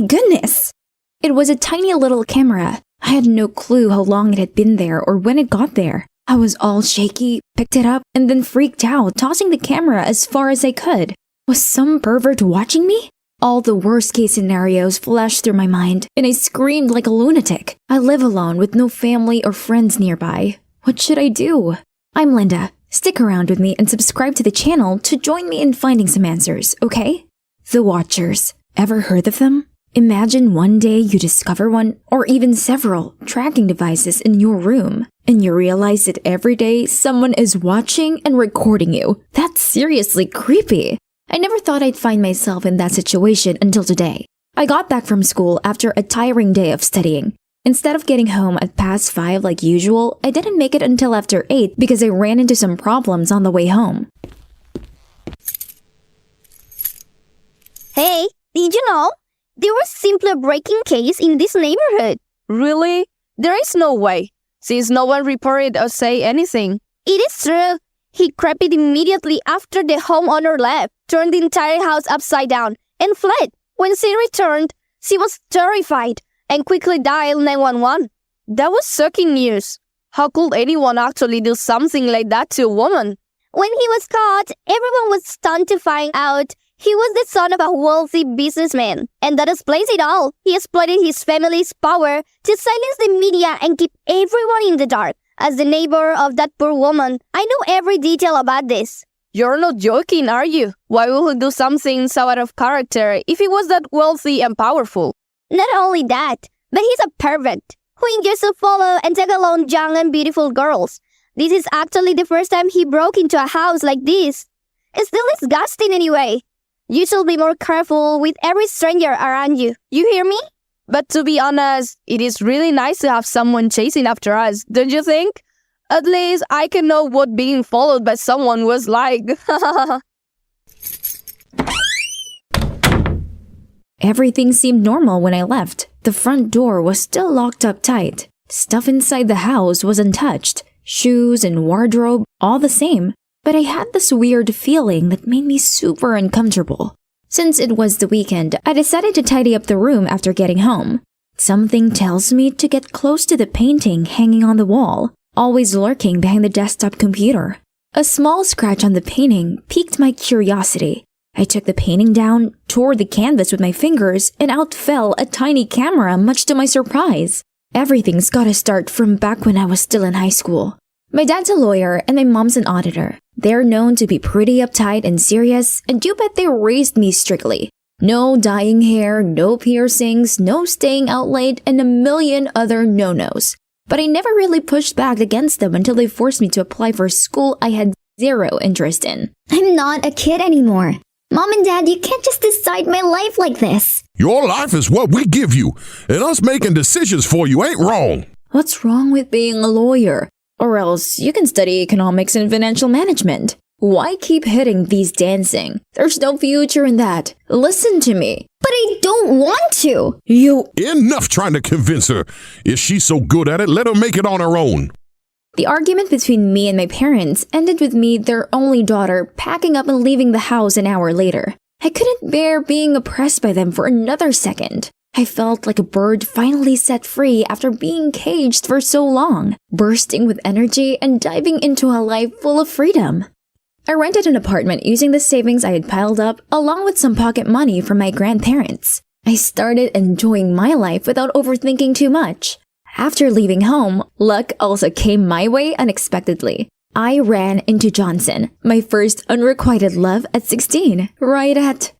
my goodness! It was a tiny little camera. I had no clue how long it had been there or when it got there. I was all shaky, picked it up, and then freaked out, tossing the camera as far as I could. Was some pervert watching me? All the worst-case scenarios flashed through my mind, and I screamed like a lunatic. I live alone with no family or friends nearby. What should I do? I'm Linda. Stick around with me and subscribe to the channel to join me in finding some answers, okay? The Watchers. Ever heard of them? Imagine one day you discover one, or even several, tracking devices in your room, and you realize that every day someone is watching and recording you. That's seriously creepy. I never thought I'd find myself in that situation until today. I got back from school after a tiring day of studying. Instead of getting home at past 5 like usual, I didn't make it until after 8 because I ran into some problems on the way home. Hey, did you know? There was simply a breaking case in this neighborhood. Really? There is no way, since no one reported or say anything. It is true. He crept it immediately after the homeowner left, turned the entire house upside down, and fled. When she returned, she was terrified and quickly dialed 911. That was shocking news. How could anyone actually do something like that to a woman? When he was caught, everyone was stunned to find out he was the son of a wealthy businessman. And that explains it all. He exploited his family's power to silence the media and keep everyone in the dark. As the neighbor of that poor woman, I know every detail about this. You're not joking, are you? Why would he do something so out of character if he was that wealthy and powerful? Not only that, but he's a pervert who enjoys to follow and take along young and beautiful girls. This is actually the first time he broke into a house like this. It's still disgusting anyway. You should be more careful with every stranger around you. You hear me? But to be honest, it is really nice to have someone chasing after us, don't you think? At least I can know what being followed by someone was like. Everything seemed normal when I left. The front door was still locked up tight. Stuff inside the house was untouched. Shoes and wardrobe, all the same. But I had this weird feeling that made me super uncomfortable. Since it was the weekend, I decided to tidy up the room after getting home. Something tells me to get close to the painting hanging on the wall, always lurking behind the desktop computer. A small scratch on the painting piqued my curiosity. I took the painting down, tore the canvas with my fingers, and out fell a tiny camera, much to my surprise. Everything's gotta start from back when I was still in high school. My dad's a lawyer and my mom's an auditor. They're known to be pretty uptight and serious, and you bet they raised me strictly. No dyeing hair, no piercings, no staying out late, and a million other no-nos. But I never really pushed back against them until they forced me to apply for a school I had zero interest in. I'm not a kid anymore. Mom and Dad, you can't just decide my life like this. Your life is what we give you, and us making decisions for you ain't wrong. What's wrong with being a lawyer? Or else you can study economics and financial management. Why keep hitting these dancing? There's no future in that. Listen to me. But I don't want to. Enough trying to convince her. If she's so good at it, let her make it on her own. The argument between me and my parents ended with me, their only daughter, packing up and leaving the house an hour later. I couldn't bear being oppressed by them for another second. I felt like a bird finally set free after being caged for so long, bursting with energy and diving into a life full of freedom. I rented an apartment using the savings I had piled up along with some pocket money from my grandparents. I started enjoying my life without overthinking too much. After leaving home, luck also came my way unexpectedly. I ran into Johnson, my first unrequited love at 16, right at...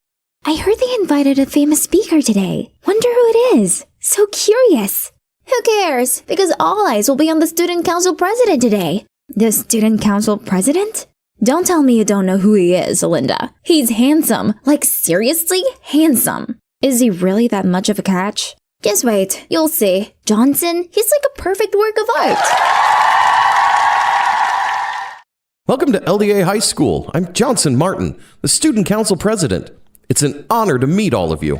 I heard they invited a famous speaker today. Wonder who it is. So curious. Who cares? Because all eyes will be on the student council president today. The student council president? Don't tell me you don't know who he is, Linda. He's handsome. Like, seriously handsome. Is he really that much of a catch? Just wait, you'll see. Johnson, he's like a perfect work of art. Welcome to LDA High School. I'm Johnson Martin, the student council president. It's an honor to meet all of you.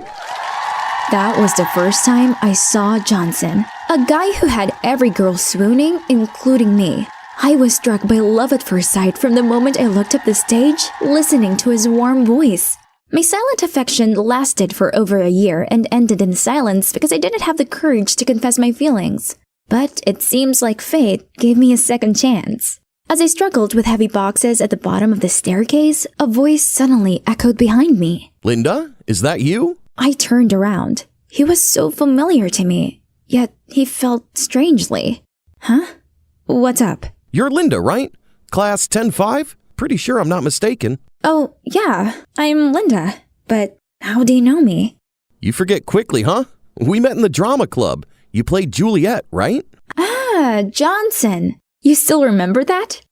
That was the first time I saw Johnson, a guy who had every girl swooning, including me. I was struck by love at first sight from the moment I looked up the stage, listening to his warm voice. My silent affection lasted for over a year and ended in silence because I didn't have the courage to confess my feelings. But it seems like fate gave me a second chance. As I struggled with heavy boxes at the bottom of the staircase, a voice suddenly echoed behind me. Linda, is that you? I turned around. He was so familiar to me, yet he felt strangely. Huh? What's up? You're Linda, right? Class 10-5? Pretty sure I'm not mistaken. Oh, yeah, I'm Linda. But how do you know me? You forget quickly, huh? We met in the drama club. You played Juliet, right? Ah, Johnson. You still remember that?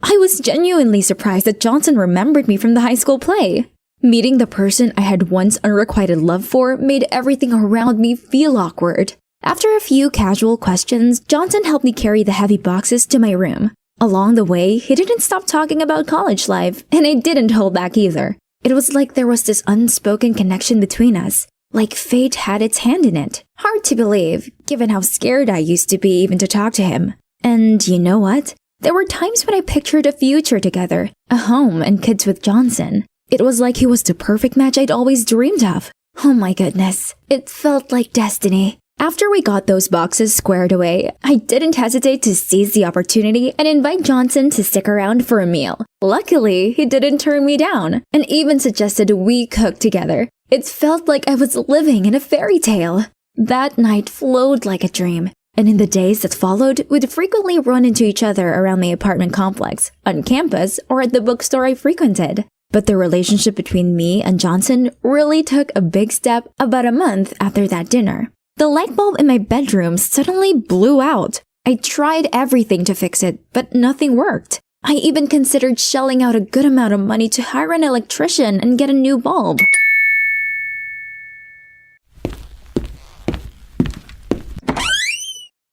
I was genuinely surprised that Johnson remembered me from the high school play. Meeting the person I had once unrequited love for made everything around me feel awkward. After a few casual questions, Johnson helped me carry the heavy boxes to my room. Along the way, he didn't stop talking about college life, and I didn't hold back either. It was like there was this unspoken connection between us, like fate had its hand in it. Hard to believe, given how scared I used to be even to talk to him. And you know what? There were times when I pictured a future together, a home and kids with Johnson. It was like he was the perfect match I'd always dreamed of. Oh my goodness, it felt like destiny. After we got those boxes squared away, I didn't hesitate to seize the opportunity and invite Johnson to stick around for a meal. Luckily, he didn't turn me down and even suggested we cook together. It felt like I was living in a fairy tale. That night flowed like a dream, and in the days that followed, we'd frequently run into each other around the apartment complex, on campus, or at the bookstore I frequented. But the relationship between me and Johnson really took a big step about a month after that dinner. The light bulb in my bedroom suddenly blew out. I tried everything to fix it, but nothing worked. I even considered shelling out a good amount of money to hire an electrician and get a new bulb.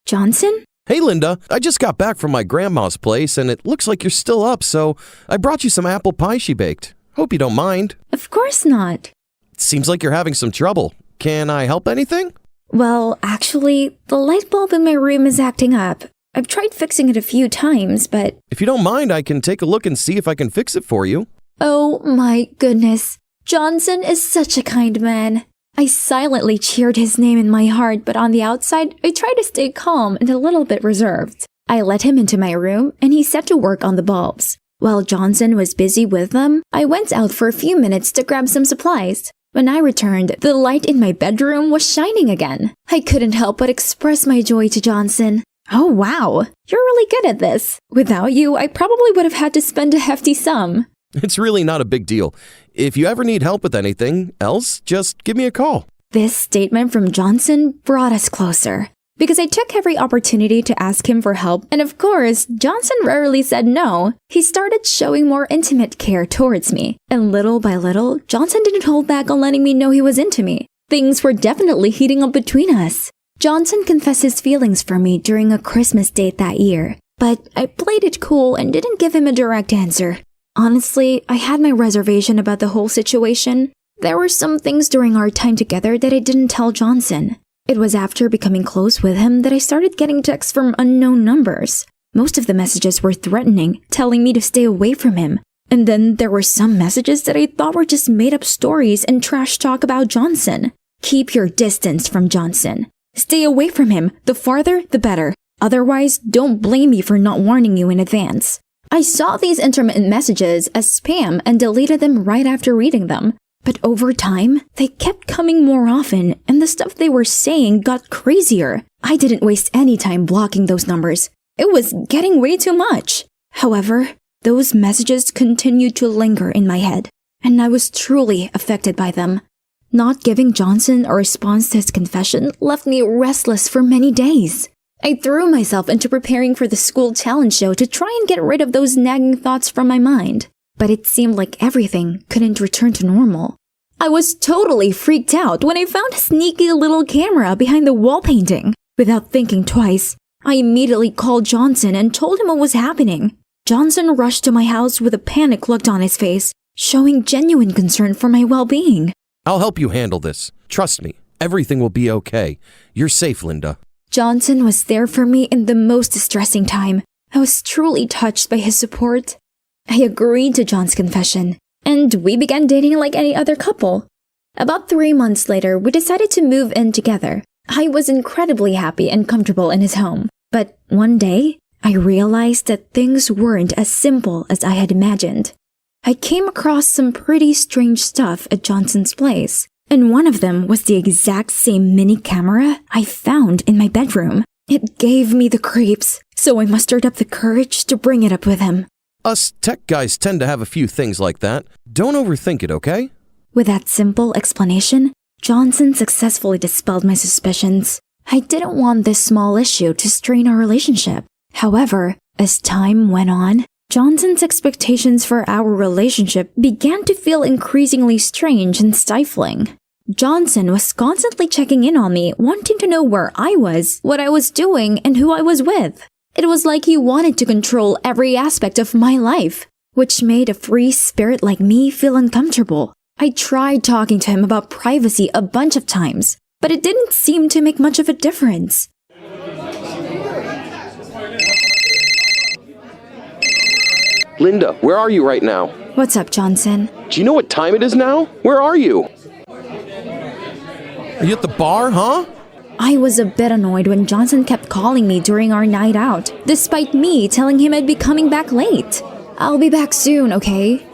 Johnson? Hey, Linda. I just got back from my grandma's place, and it looks like you're still up, so I brought you some apple pie she baked. Hope you don't mind. Of course not. It seems like you're having some trouble. Can I help anything? Well, actually, the light bulb in my room is acting up. I've tried fixing it a few times, but... If you don't mind, I can take a look and see if I can fix it for you. Oh my goodness. Johnson is such a kind man. I silently cheered his name in my heart, but on the outside, I tried to stay calm and a little bit reserved. I let him into my room, and he set to work on the bulbs. While Johnson was busy with them, I went out for a few minutes to grab some supplies. When I returned, the light in my bedroom was shining again. I couldn't help but express my joy to Johnson. Oh wow, you're really good at this. Without you, I probably would have had to spend a hefty sum. It's really not a big deal. If you ever need help with anything else, just give me a call. This statement from Johnson brought us closer. Because I took every opportunity to ask him for help, and of course, Johnson rarely said no. He started showing more intimate care towards me, and little by little, Johnson didn't hold back on letting me know he was into me. Things were definitely heating up between us. Johnson confessed his feelings for me during a Christmas date that year, but I played it cool and didn't give him a direct answer. Honestly, I had my reservation about the whole situation. There were some things during our time together that I didn't tell Johnson. It was after becoming close with him that I started getting texts from unknown numbers. Most of the messages were threatening, telling me to stay away from him. And then there were some messages that I thought were just made-up stories and trash talk about Johnson. Keep your distance from Johnson. Stay away from him. The farther, the better. Otherwise, don't blame me for not warning you in advance. I saw these intermittent messages as spam and deleted them right after reading them. But over time, they kept coming more often, and the stuff they were saying got crazier. I didn't waste any time blocking those numbers. It was getting way too much. However, those messages continued to linger in my head, and I was truly affected by them. Not giving Johnson a response to his confession left me restless for many days. I threw myself into preparing for the school talent show to try and get rid of those nagging thoughts from my mind. But it seemed like everything couldn't return to normal. I was totally freaked out when I found a sneaky little camera behind the wall painting. Without thinking twice, I immediately called Johnson and told him what was happening. Johnson rushed to my house with a panic look on his face, showing genuine concern for my well-being. I'll help you handle this. Trust me, everything will be okay. You're safe, Linda. Johnson was there for me in the most distressing time. I was truly touched by his support. I agreed to John's confession, and we began dating like any other couple. About 3 months later, we decided to move in together. I was incredibly happy and comfortable in his home. But one day, I realized that things weren't as simple as I had imagined. I came across some pretty strange stuff at Johnson's place, and one of them was the exact same mini camera I found in my bedroom. It gave me the creeps, so I mustered up the courage to bring it up with him. Us tech guys tend to have a few things like that. Don't overthink it, okay? With that simple explanation, Johnson successfully dispelled my suspicions. I didn't want this small issue to strain our relationship. However, as time went on, Johnson's expectations for our relationship began to feel increasingly strange and stifling. Johnson was constantly checking in on me, wanting to know where I was, what I was doing, and who I was with. It was like he wanted to control every aspect of my life, which made a free spirit like me feel uncomfortable. I tried talking to him about privacy a bunch of times, but it didn't seem to make much of a difference. Linda, where are you right now? What's up, Johnson? Do you know what time it is now? Where are you? Are you at the bar, huh? I was a bit annoyed when Johnson kept calling me during our night out, despite me telling him I'd be coming back late. I'll be back soon, okay?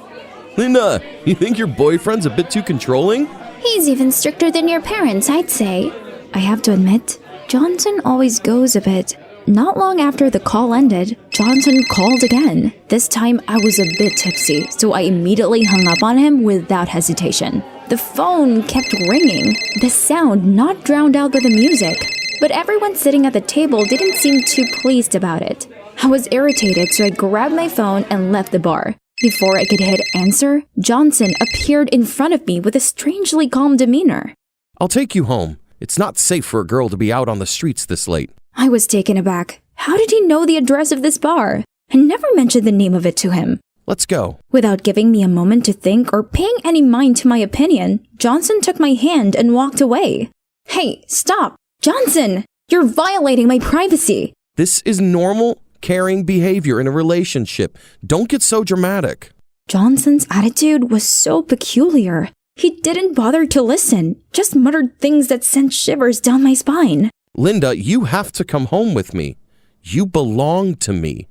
Linda, you think your boyfriend's a bit too controlling? He's even stricter than your parents, I'd say. I have to admit, Johnson always goes a bit. Not long after the call ended, Johnson called again. This time I was a bit tipsy, so I immediately hung up on him without hesitation. The phone kept ringing, the sound not drowned out by the music, but everyone sitting at the table didn't seem too pleased about it. I was irritated, so I grabbed my phone and left the bar. Before I could hit answer, Johnson appeared in front of me with a strangely calm demeanor. I'll take you home. It's not safe for a girl to be out on the streets this late. I was taken aback. How did he know the address of this bar? I never mentioned the name of it to him. Let's go. Without giving me a moment to think or paying any mind to my opinion, Johnson took my hand and walked away. Hey, stop! Johnson! You're violating my privacy! This is normal, caring behavior in a relationship. Don't get so dramatic. Johnson's attitude was so peculiar. He didn't bother to listen, just muttered things that sent shivers down my spine. Linda, you have to come home with me. You belong to me.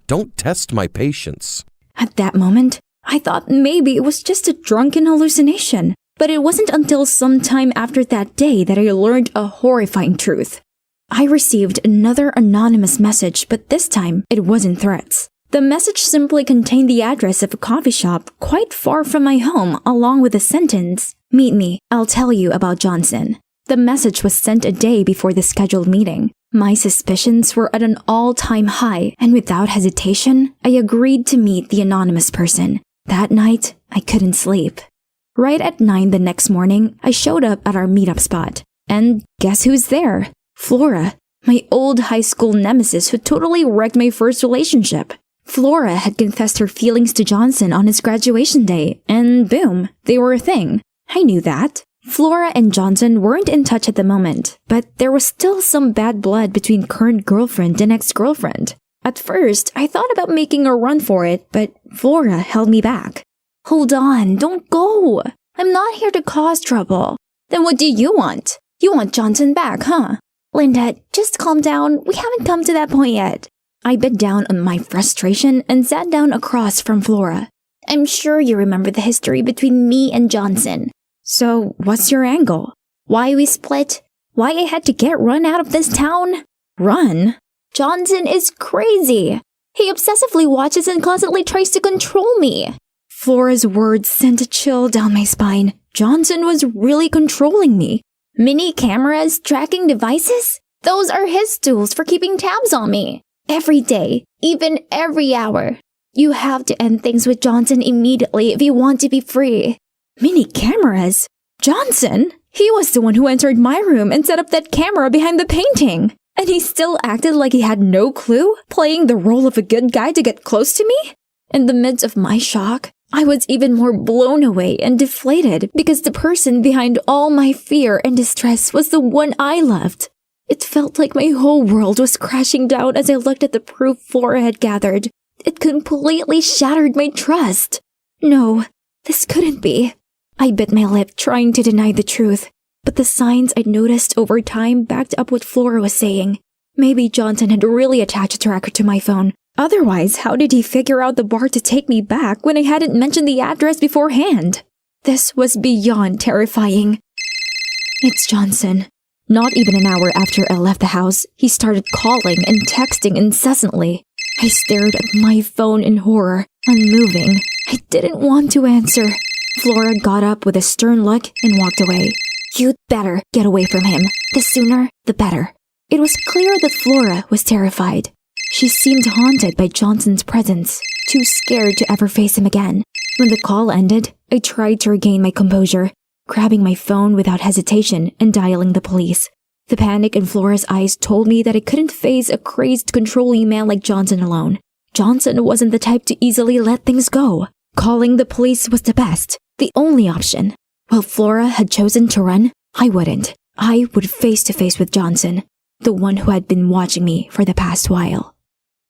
Don't test my patience. At that moment, I thought maybe it was just a drunken hallucination. But it wasn't until some time after that day that I learned a horrifying truth. I received another anonymous message, but this time it wasn't threats. The message simply contained the address of a coffee shop quite far from my home, along with the sentence, "Meet me, I'll tell you about Johnson." The message was sent a day before the scheduled meeting. My suspicions were at an all-time high, and without hesitation, I agreed to meet the anonymous person. That night, I couldn't sleep. Right at 9 the next morning, I showed up at our meetup spot. And guess who's there? Flora, my old high school nemesis who totally wrecked my first relationship. Flora had confessed her feelings to Johnson on his graduation day, and boom, they were a thing. I knew that. Flora and Johnson weren't in touch at the moment, but there was still some bad blood between current girlfriend and ex-girlfriend. At first, I thought about making a run for it, but Flora held me back. Hold on, don't go. I'm not here to cause trouble. Then what do you want? You want Johnson back, huh? Linda, just calm down. We haven't come to that point yet. I bit down on my frustration and sat down across from Flora. I'm sure you remember the history between me and Johnson. So, what's your angle? Why we split? Why I had to get run out of this town? Run? Johnson is crazy. He obsessively watches and constantly tries to control me. Flora's words sent a chill down my spine. Johnson was really controlling me. Mini cameras, tracking devices? Those are his tools for keeping tabs on me. Every day, even every hour. You have to end things with Johnson immediately if you want to be free. Mini cameras? Johnson? He was the one who entered my room and set up that camera behind the painting. And he still acted like he had no clue, playing the role of a good guy to get close to me? In the midst of my shock, I was even more blown away and deflated because the person behind all my fear and distress was the one I loved. It felt like my whole world was crashing down as I looked at the proof Flora had gathered. It completely shattered my trust. No, This couldn't be. I bit my lip, trying to deny the truth. But the signs I'd noticed over time backed up what Flora was saying. Maybe Johnson had really attached a tracker to my phone. Otherwise, how did he figure out the bar to take me back when I hadn't mentioned the address beforehand? This was beyond terrifying. It's Johnson. Not even an hour after I left the house, he started calling and texting incessantly. I stared at my phone in horror, unmoving. I didn't want to answer. Flora got up with a stern look and walked away. You'd better get away from him. The sooner, the better. It was clear that Flora was terrified. She seemed haunted by Johnson's presence, too scared to ever face him again. When the call ended, I tried to regain my composure, grabbing my phone without hesitation and dialing the police. The panic in Flora's eyes told me that I couldn't face a crazed, controlling man like Johnson alone. Johnson wasn't the type to easily let things go. Calling the police was the best, the only option. While Flora had chosen to run, I wouldn't. I would face to face with Johnson, the one who had been watching me for the past while.